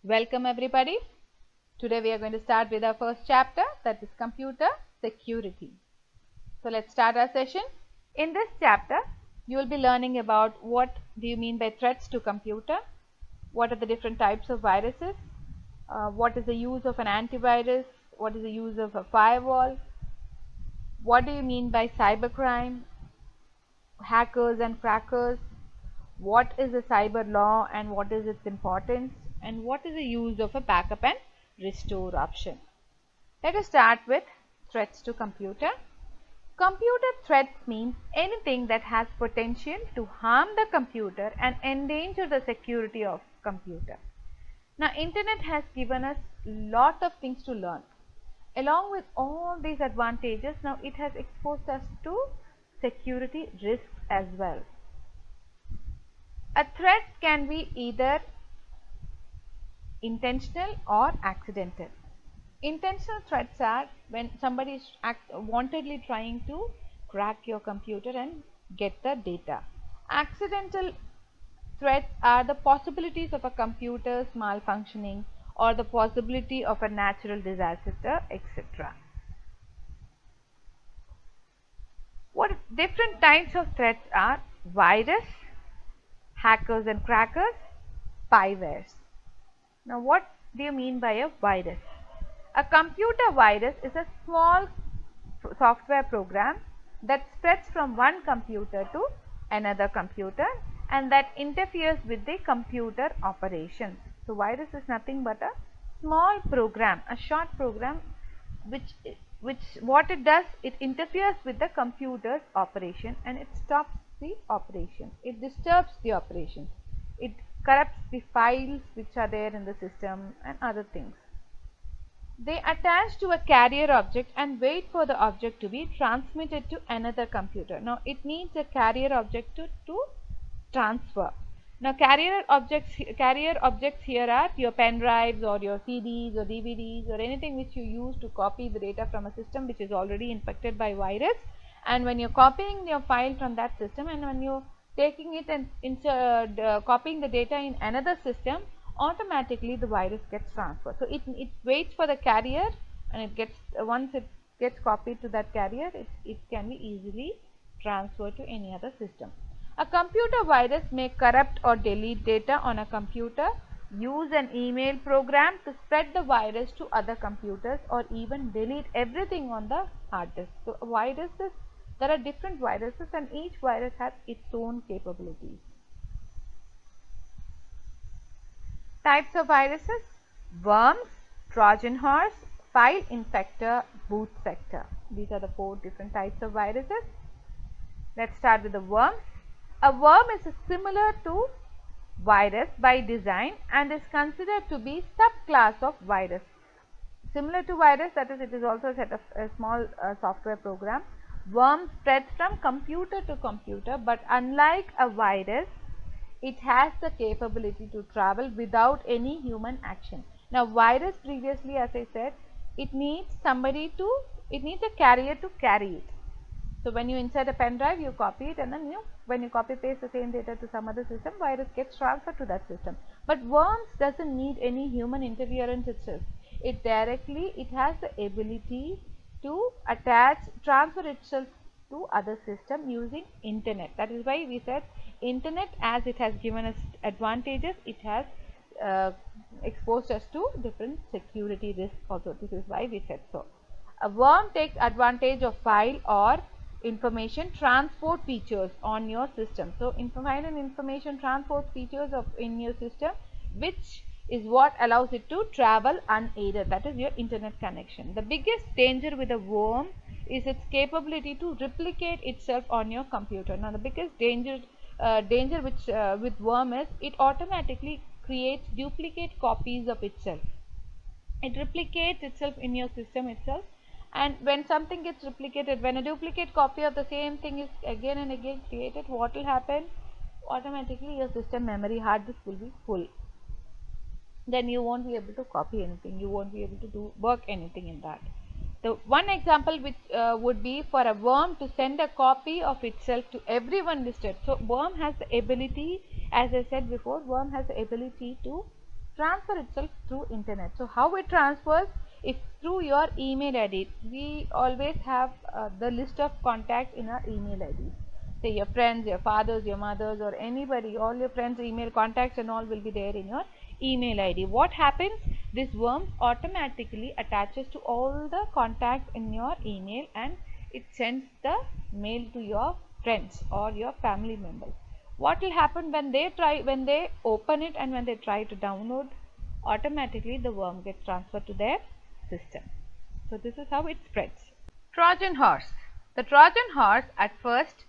Welcome everybody. Today we are going to start with our first chapter, that is computer security. So let's start our session. In this chapter you will be learning about what do you mean by threats to computer, what are the different types of viruses, what is the use of an antivirus, what is the use of a firewall, what do you mean by cybercrime, hackers and crackers, what is a cyber law and what is its importance, and what is the use of a backup and restore option. Let us start with threats to computer. Computer threats means anything that has potential to harm the computer and endanger the security of computer. Now internet has given us lot of things to learn. Along with all these advantages, now it has exposed us to security risks as well. A threat can be either intentional or accidental. Intentional threats are when somebody is wantedly trying to crack your computer and get the data. Accidental threats are the possibilities of a computer's malfunctioning or the possibility of a natural disaster, etc. What different types of threats are? Virus, hackers and crackers, spywares. Now what do you mean by a virus? A computer virus is a small software program that spreads from one computer to another computer and that interferes with the computer operations. So virus is nothing but a small program, a short program which what it does, it interferes with the computer's operation and it stops the operation. It disturbs the operation. It corrupts the files which are there in the system and other things. They attach to a carrier object and wait for the object to be transmitted to another computer. Now it needs a carrier object to transfer. Now carrier objects here are your pen drives or your CDs or DVDs or anything which you use to copy the data from a system which is already infected by virus, and when you're copying your file from that system and when you're taking it and copying the data in another system, automatically the virus gets transferred. So it waits for the carrier and it gets once it gets copied to that carrier, it can be easily transferred to any other system. A computer virus may corrupt or delete data on a computer, use an email program to spread the virus to other computers, or even delete everything on the hard disk. So viruses, there are different viruses and each virus has its own capabilities. Types of viruses: worms, Trojan horse, file infector, boot sector. These are the 4 different types of viruses. Let's start with the worms. A worm is similar to virus by design and is considered to be subclass of virus. Similar to virus, that is, it is also a small software program. Worm spreads from computer to computer, but unlike a virus, it has the capability to travel without any human action. Now virus, previously as I said, it needs a carrier to carry it. So when you insert a pen drive, you copy it, and then when you copy paste the same data to some other system, virus gets transferred to that system. But worms doesn't need any human interference itself. It has the ability to transfer itself to other system using internet. That is why we said internet, as it has given us advantages, it has exposed us to different security risks also. This is why we said so. A worm takes advantage of file or information transport features on your system. So file and information transport features in your system, which is what allows it to travel unaided, that is your internet connection. The biggest danger with a worm is its capability to replicate itself on your computer. Now the biggest danger with worm is it automatically creates duplicate copies of itself. It replicates itself in your system itself, and when something gets replicated, when a duplicate copy of the same thing is again and again created, what will happen? Automatically your system memory, hard disk, will be full. Then you won't be able to copy anything, you won't be able to do work anything in that. The one example which would be for a worm to send a copy of itself to everyone listed. So worm has the ability, as I said before, worm has the ability to transfer itself through internet. So how it transfers? If through your email ID, we always have the list of contacts in our email IDs. Say your friends, your fathers, your mothers, or anybody, all your friends' email contacts and all will be there in your email ID. What happens? This worm automatically attaches to all the contacts in your email and it sends the mail to your friends or your family members. What will happen when they open it and when they try to download? Automatically the worm gets transferred to their system. So this is how it spreads. Trojan horse. The Trojan horse at first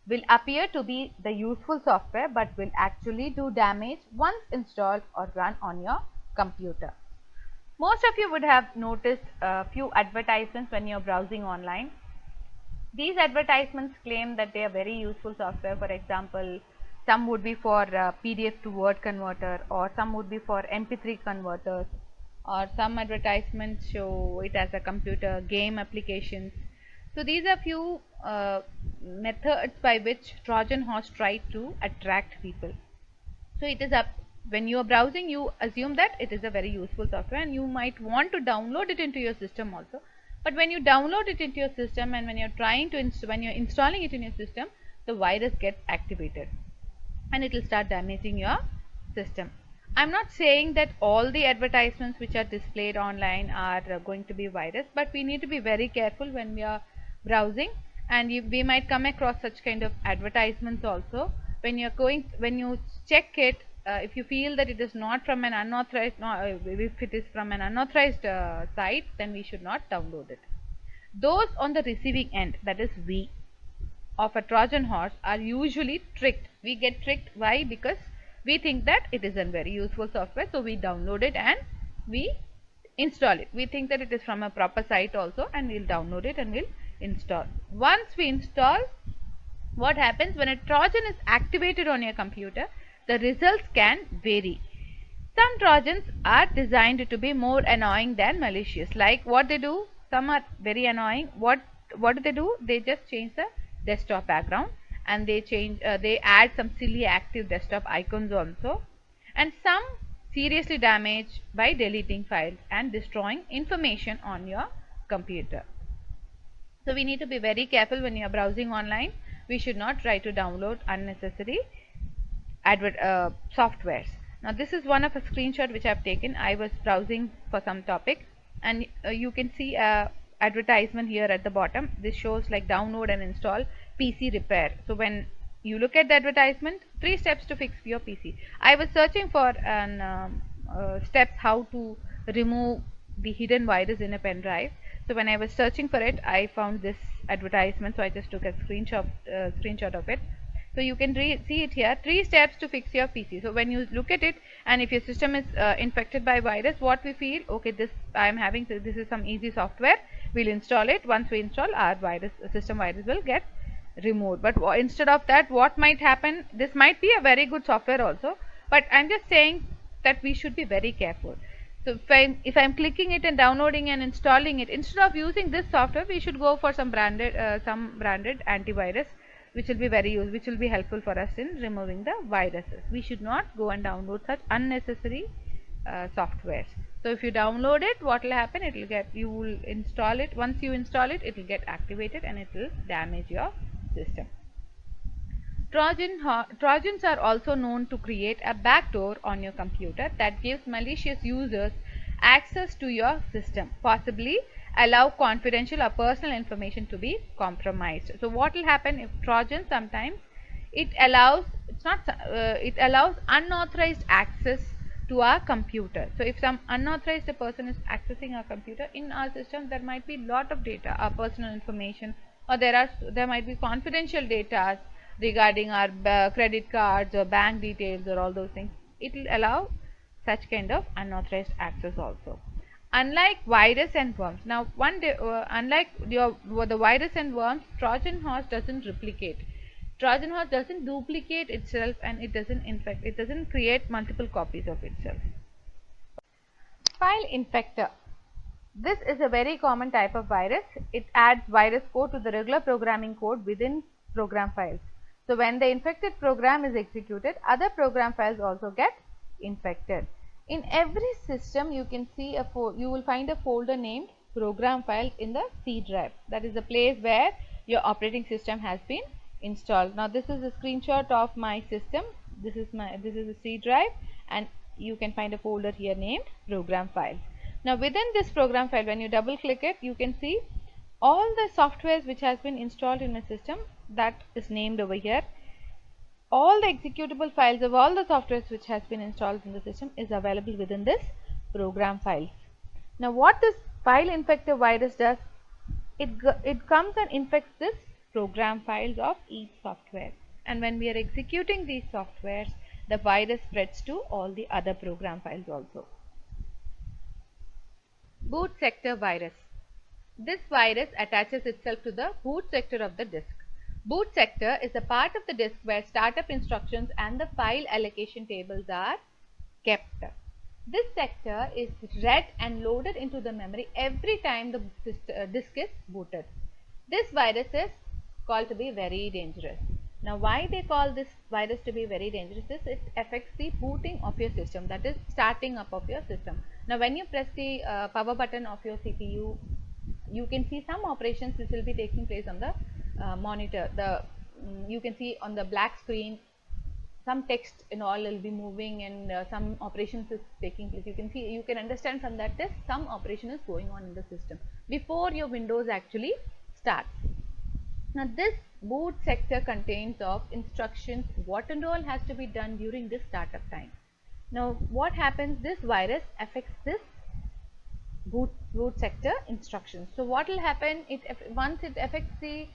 will appear to be the useful software but will actually do damage once installed or run on your computer. Most of you would have noticed a few advertisements when you're browsing online. These advertisements claim that they are very useful software. For example, some would be for PDF to Word converter, or some would be for MP3 converters, or some advertisements show it as a computer game applications. So these are few methods by which Trojan horse try to attract people. So it is up when you are browsing, you assume that it is a very useful software and you might want to download it into your system also. But when you download it into your system and when you're trying to when you're installing it in your system, the virus gets activated and it will start damaging your system. I'm not saying that all the advertisements which are displayed online are going to be virus, but we need to be very careful when we are browsing, and we might come across such kind of advertisements also. When you check it, if you feel that it is not from an unauthorized, if it is from an unauthorized site, then we should not download it. Those on the receiving end, that is we, of a Trojan horse are usually tricked. We get tricked. Why? Because we think that it is a very useful software, so we download it and we install it. We think that it is from a proper site also, and we'll download it and we'll install. Once we install, what happens when a Trojan is activated on your computer? The results can vary. Some Trojans are designed to be more annoying than malicious. Like what they do, some are very annoying. What do? They just change the desktop background and they add some silly active desktop icons also, and some seriously damage by deleting files and destroying information on your computer. So we need to be very careful when you are browsing online. We should not try to download unnecessary softwares. Now this is one of a screenshot which I have taken. I was browsing for some topic and you can see a advertisement here at the bottom. This shows like download and install PC repair. So when you look at the advertisement, 3 steps to fix your PC. I was searching for an steps how to remove the hidden virus in a pen drive. So when I was searching for it, I found this advertisement, so I just took a screenshot of it. So you can see it here, 3 steps to fix your PC. So when you look at it, and if your system is infected by virus, what we feel, okay, this is some easy software, we'll install it. Once we install, our system virus will get removed. But instead of that, what might happen? This might be a very good software also, but I'm just saying that we should be very careful. So if I'm clicking it and downloading and installing it, instead of using this software, we should go for some branded antivirus, which will be helpful for us in removing the viruses. We should not go and download such unnecessary softwares. So if you download it, what will happen? You will install it. Once you install it, it will get activated and it will damage your system. Trojans are also known to create a backdoor on your computer that gives malicious users access to your system, possibly allow confidential or personal information to be compromised. So what will happen if Trojan sometimes it allows unauthorized access to our computer. So if some unauthorized person is accessing our computer in our system, there might be lot of data, our personal information, or there might be confidential data regarding our credit cards or bank details or all those things. It will allow such kind of unauthorized access also. Unlike virus and worms, now unlike the virus and worms, Trojan horse doesn't replicate. Trojan horse doesn't duplicate itself, and it doesn't create multiple copies of itself. File infector. This is a very common type of virus. It adds virus code to the regular programming code within program files. So when the infected program is executed, other program files also get infected. In every system you can see you will find a folder named program files in the C drive. That is the place where your operating system has been installed. Now this is a screenshot of my system. This is a C drive, and you can find a folder here named program files. Now within this program file, when you double click it, you can see all the softwares which has been installed in my system, that is named over here. All the executable files of all the softwares which has been installed in the system is available within this program files. Now what this file infector virus does, it comes and infects this program files of each software, and when we are executing these softwares, the virus spreads to all the other program files also. Boot sector virus. This virus attaches itself to the boot sector of the disk. Boot sector is a part of the disk where startup instructions and the file allocation tables are kept. This sector is read and loaded into the memory every time the disk is booted. This virus is called to be very dangerous. Now why they call this virus to be very dangerous is it affects the booting of your system, that is starting up of your system. Now when you press the power button of your CPU, you can see some operations which will be taking place on the monitor. You can see on the black screen some text and all will be moving, and some operations is taking place. You can understand from that test some operation is going on in the system before your Windows actually starts. Now this boot sector contains of instructions what and all has to be done during this startup time. Now what happens, this virus affects this boot sector instructions. So what will happen, once it affects the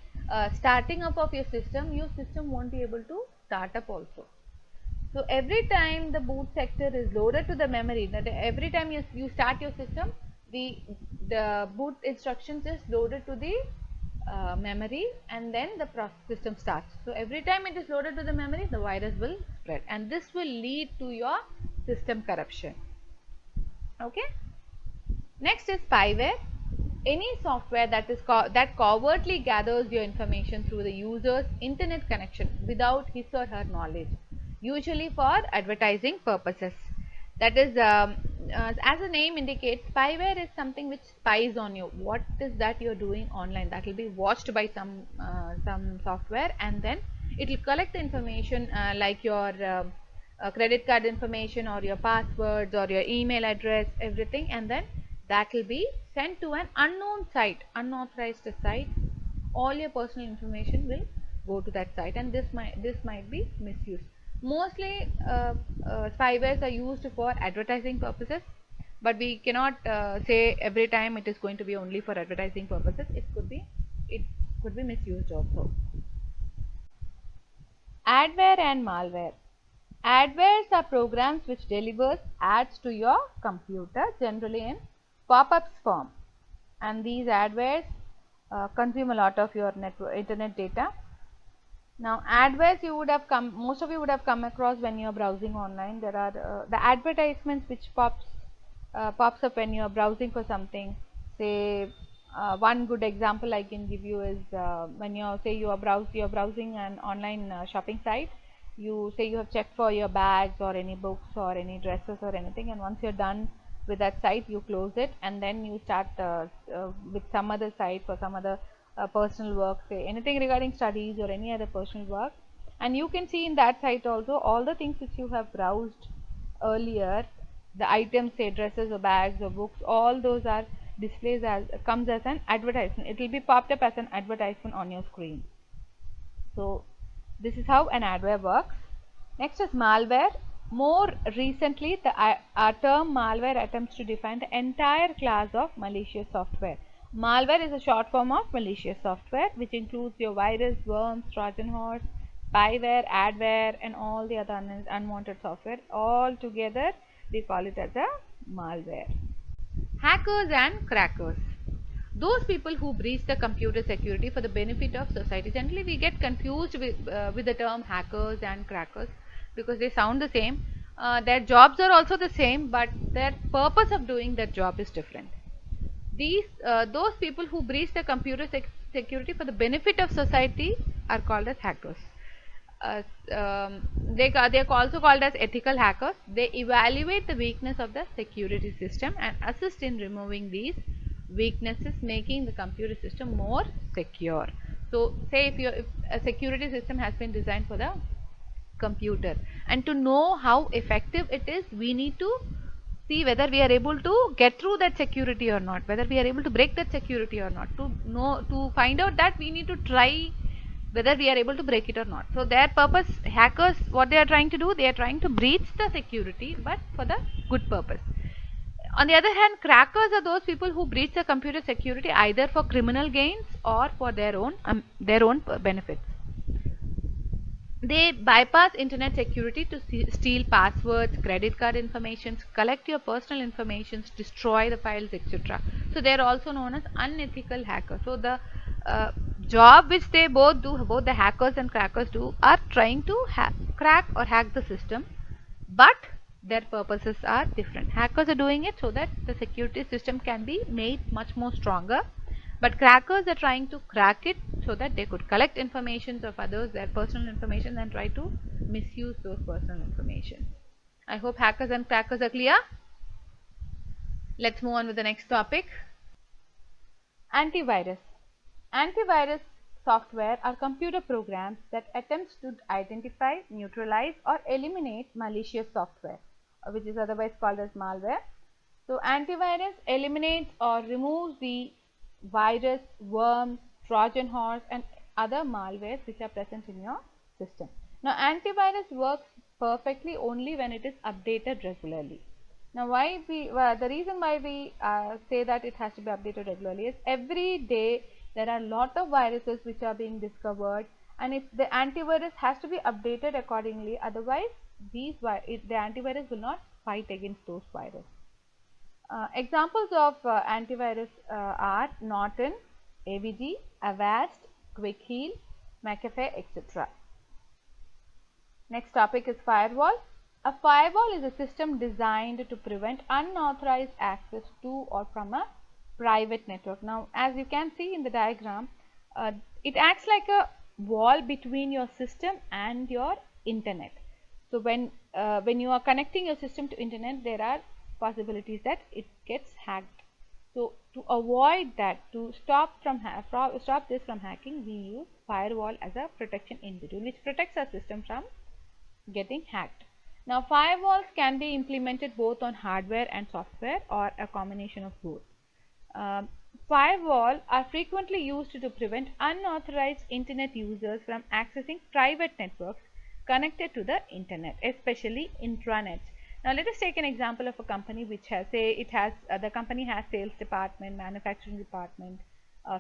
starting up of your system won't be able to start up also. So every time the boot sector is loaded to the memory, that every time you start your system, the boot instructions is loaded to the memory, and then the system starts. So every time it is loaded to the memory, the virus will spread, and this will lead to your system corruption. Okay. Next is spyware. Any software that covertly gathers your information through the user's internet connection without his or her knowledge, usually for advertising purposes. That is, as the name indicates, spyware is something which spies on you. What is that you are doing online? That will be watched by some software, and then it will collect the information like your credit card information or your passwords or your email address, everything, and then that will be sent to an unknown site, unauthorized site. All your personal information will go to that site, and this might be misused. Mostly spywares are used for advertising purposes, but we cannot say every time it is going to be only for advertising purposes. It could be misused also. Adware and malware. Adwares are programs which delivers ads to your computer, generally in pop-ups form, and these adwares consume a lot of your internet data. Now adwares, most of you would have come across when you are browsing online. There are the advertisements which pops up when you are browsing for something. Say one good example I can give you is when you are browsing an online shopping site. You say you have checked for your bags or any books or any dresses or anything, and once you're done with that site, you close it, and then you start with some other site for some other personal work, say anything regarding studies or any other personal work, and you can see in that site also all the things which you have browsed earlier, the items, say dresses or bags or books, all those are displays comes as an advertisement. It will be popped up as an advertisement on your screen. So this is how an adware works. Next is malware. More recently, our term malware attempts to define the entire class of malicious software. Malware is a short form of malicious software, which includes your virus, worms, Trojan Horse, spyware, adware, and all the other unwanted software. All together, we call it as a malware. Hackers and crackers. Those people who breach the computer security for the benefit of society. Generally, we get confused with the term hackers and crackers because they sound the same. Their jobs are also the same, but their purpose of doing that job is different. Those people who breach the computer security for the benefit of society are called as hackers. they are also called as ethical hackers. They evaluate the weakness of the security system and assist in removing these weaknesses, making the computer system more secure. So say if a security system has been designed for the computer, and to know how effective it is, we need to see whether we are able to get through that security or not, whether we are able to break that security or not. To find out that, we need to try whether we are able to break it or not. So their purpose, hackers, what they are trying to do, they are trying to breach the security, but for the good purpose. On the other hand, crackers are those people who breach the computer security either for criminal gains or for their own benefits. They bypass internet security to steal passwords, credit card information, collect your personal information, destroy the files, etc. So they are also known as unethical hackers. So the job which they both do, both the hackers and crackers do, are trying to crack or hack the system, but their purposes are different. Hackers are doing it so that the security system can be made much more stronger, but crackers are trying to crack it so that they could collect information of others, their personal information, and try to misuse those personal information. I hope hackers and crackers are clear. Let's move on with the next topic. Antivirus. Antivirus software are computer programs that attempts to identify, neutralize, or eliminate malicious software, which is otherwise called as malware. So antivirus eliminates or removes the virus, worms, Trojan horse, and other malwares which are present in your system. Now antivirus works perfectly only when it is updated regularly. Now the reason why we say that it has to be updated regularly is every day there are a lot of viruses which are being discovered, and if the antivirus has to be updated accordingly, otherwise the antivirus will not fight against those viruses. Examples of antivirus are Norton, AVG, Avast, Quick Heal, McAfee, etc. Next topic is firewall. A firewall is a system designed to prevent unauthorized access to or from a private network. Now, as you can see in the diagram, it acts like a wall between your system and your internet. So when you are connecting your system to internet, there are possibilities that it gets hacked. So to avoid that, to stop this from hacking, we use firewall as a protection in between, which protects our system from getting hacked. Now firewalls can be implemented both on hardware and software, or a combination of both. Firewall are frequently used to prevent unauthorized internet users from accessing private networks connected to the internet, especially intranets. Now let us take an example of a company which has, the company has sales department, manufacturing department,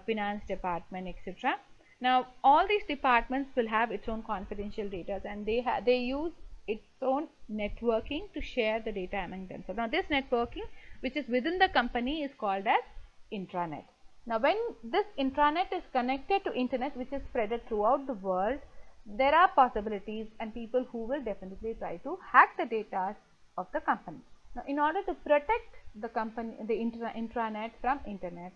finance department, etc. Now all these departments will have its own confidential data, and they use its own networking to share the data among themselves. Now this networking, which is within the company, is called as intranet. Now when this intranet is connected to internet, which is spread throughout the world, there are possibilities and people who will definitely try to hack the data of the company. Now in order to protect the company, the intranet from internet,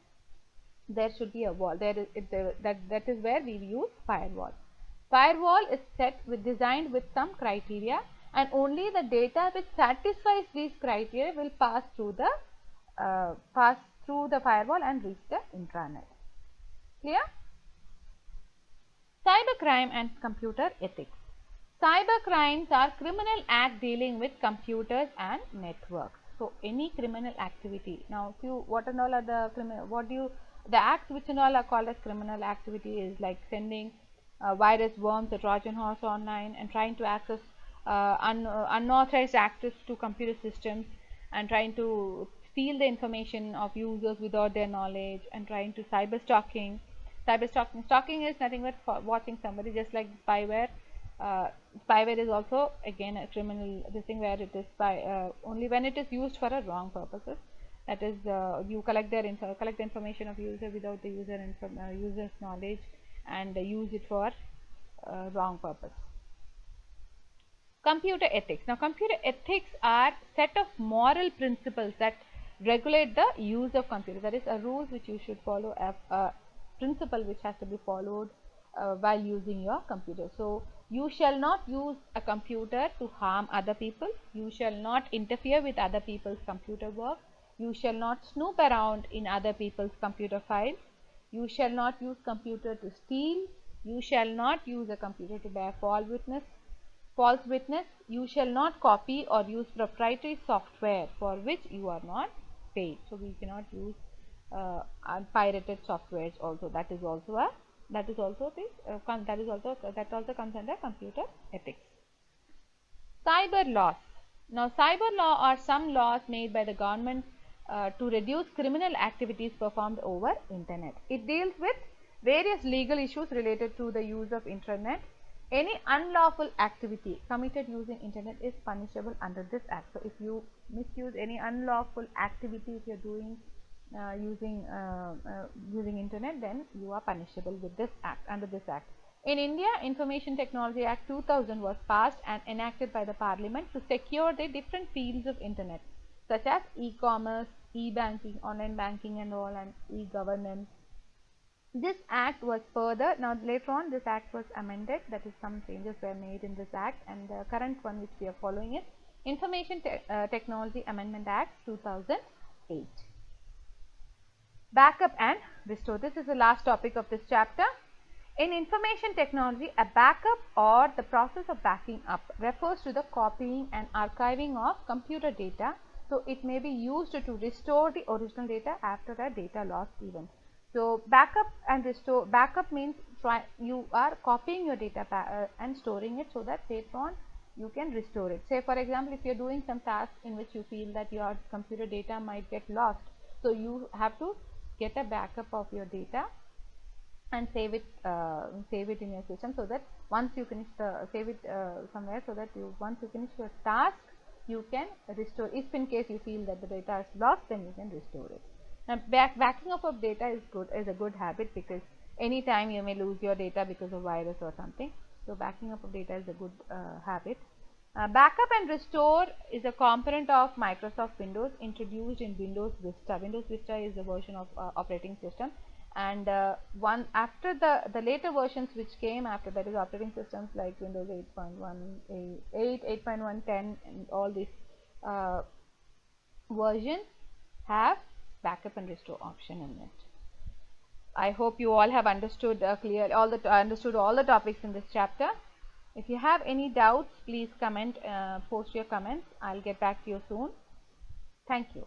there should be a wall. That is where we use firewall. Firewall is designed with some criteria, and only the data which satisfies these criteria will pass through the firewall and reach the intranet. Clear? Cybercrime and computer ethics. Cybercrimes are criminal act dealing with computers and networks. So any criminal activity. Now, the acts which and all are called as criminal activity is like sending virus, worms, or Trojan horse online, and trying to access unauthorized access to computer systems, and trying to steal the information of users without their knowledge, and trying to cyberstalking. Stalking is nothing but watching somebody, just like spyware. Spyware is also again a criminal thing, where it is only when it is used for a wrong purposes. That is, you collect the information of user without the user's knowledge, and use it for wrong purpose. Computer ethics. Now computer ethics are set of moral principles that regulate the use of computer. That is, a rules which you should follow, a principle which has to be followed while using your computer. So You shall not use a computer to harm other people. You shall not interfere with other people's computer work. You shall not snoop around in other people's computer files. You shall not use computer to steal. You shall not use a computer to bear false witness. You shall not copy or use proprietary software for which you are not paid. So we cannot use pirated softwares also. That also comes under computer ethics. Cyber laws. Now, cyber law are some laws made by the government to reduce criminal activities performed over internet. It deals with various legal issues related to the use of internet. Any unlawful activity committed using internet is punishable under this act. So, if you misuse any unlawful activity, if you are doing using internet, then you are punishable with this act, under this act. In India, Information Technology Act 2000 was passed and enacted by the Parliament to secure the different fields of internet such as e-commerce, e-banking, online banking and all, and e-governance. This act was further, now later on this act was amended, that is some changes were made in this act, and the current one which we are following is Information Technology Amendment Act 2008. Backup and restore. This is the last topic of this chapter. In information technology, a backup or the process of backing up refers to the copying and archiving of computer data. So, it may be used to restore the original data after a data loss event. So, backup and restore. Backup means you are copying your data and storing it so that later on you can restore it. Say for example, if you are doing some task in which you feel that your computer data might get lost, so you have to get a backup of your data and save it in your system, so that once you finish somewhere, so that once you finish your task, you can restore. If in case you feel that the data is lost, then you can restore it. Now, backing up of data is a good habit, because anytime you may lose your data because of virus or something. So, backing up of data is a good habit. Backup and restore is a component of Microsoft Windows introduced in Windows Vista. Windows Vista is a version of operating system, and one after the later versions which came after that is operating systems like Windows 8.1, 8.1, 10, and all these versions have backup and restore option in it. I hope you all have understood understood all the topics in this chapter. If you have any doubts, please post your comments. I'll get back to you soon. Thank you.